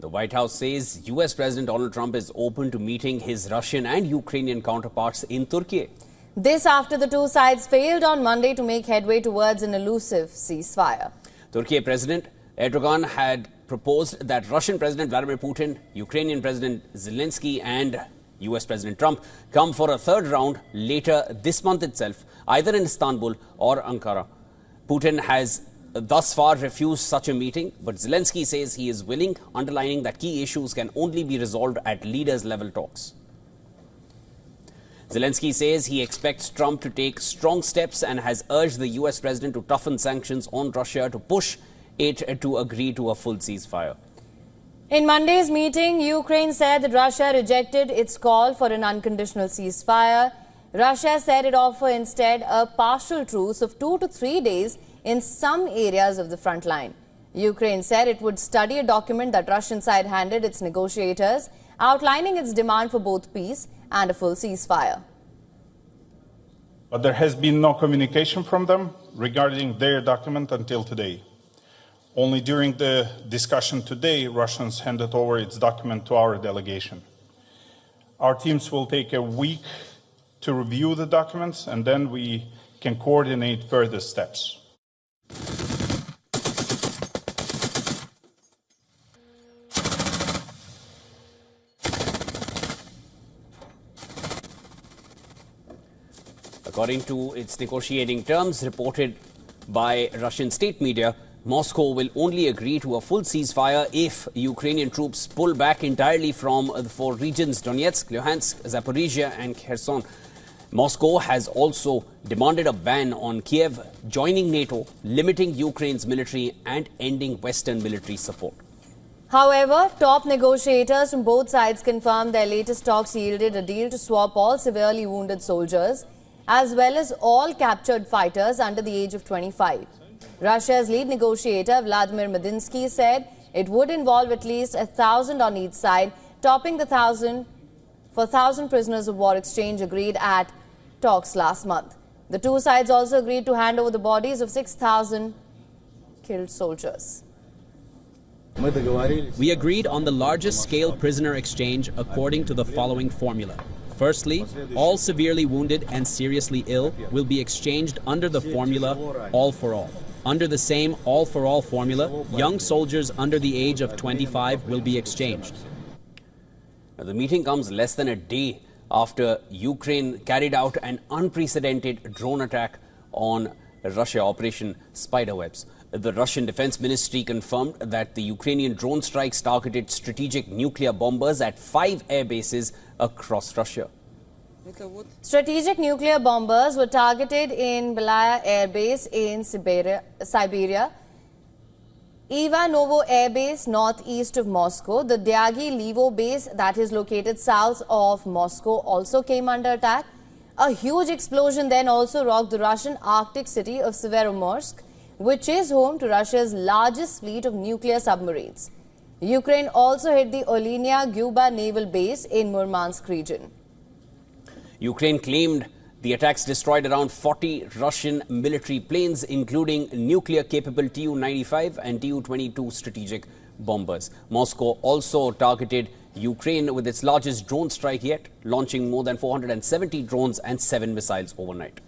The White House says US President Donald Trump is open to meeting his Russian and Ukrainian counterparts in Turkey. This after the two sides failed on Monday to make headway towards an elusive ceasefire. Turkey President Erdogan had proposed that Russian President Vladimir Putin, Ukrainian President Zelensky and US President Trump come for a third round later this month itself, either in Istanbul or Ankara. Putin has thus far refused such a meeting, but Zelensky says he is willing, underlining that key issues can only be resolved at leaders-level talks. Zelensky says he expects Trump to take strong steps and has urged the US president to toughen sanctions on Russia to push it to agree to a full ceasefire. In Monday's meeting, Ukraine said that Russia rejected its call for an unconditional ceasefire. Russia said it offered instead a partial truce of 2 to 3 days in some areas of the front line. Ukraine said it would study a document that Russian side handed its negotiators, outlining its demand for both peace and a full ceasefire. But there has been no communication from them regarding their document until today. Only during the discussion today, Russians handed over its document to our delegation. Our teams will take a week to review the documents, and then we can coordinate further steps. According to its negotiating terms reported by Russian state media, Moscow will only agree to a full ceasefire if Ukrainian troops pull back entirely from the four regions Donetsk, Luhansk, Zaporizhia and Kherson. Moscow has also demanded a ban on Kyiv joining NATO, limiting Ukraine's military and ending Western military support. However, top negotiators from both sides confirmed their latest talks yielded a deal to swap all severely wounded soldiers as well as all captured fighters under the age of 25. Russia's lead negotiator, Vladimir Medinsky, said it would involve at least 1,000 on each side, topping the 1,000 prisoners of war exchange agreed at talks last month. The two sides also agreed to hand over the bodies of 6,000 killed soldiers. We agreed on the largest scale prisoner exchange according to the following formula. Firstly, all severely wounded and seriously ill will be exchanged under the formula all for all. Under the same all-for-all formula, young soldiers under the age of 25 will be exchanged. Now, the meeting comes less than a day after Ukraine carried out an unprecedented drone attack on Russia, Operation Spiderwebs. The Russian Defense Ministry confirmed that the Ukrainian drone strikes targeted strategic nuclear bombers at 5 air bases across Russia. Strategic nuclear bombers were targeted in Belaya Air Base in Siberia, Ivanovo Air Base northeast of Moscow. The Dyagi-Livo base that is located south of Moscow also came under attack. A huge explosion then also rocked the Russian Arctic city of Severomorsk, which is home to Russia's largest fleet of nuclear submarines. Ukraine also hit the Olynya Guba naval base in Murmansk region. Ukraine claimed the attacks destroyed around 40 Russian military planes, including nuclear-capable Tu-95 and Tu-22 strategic bombers. Moscow also targeted Ukraine with its largest drone strike yet, launching more than 470 drones and 7 missiles overnight.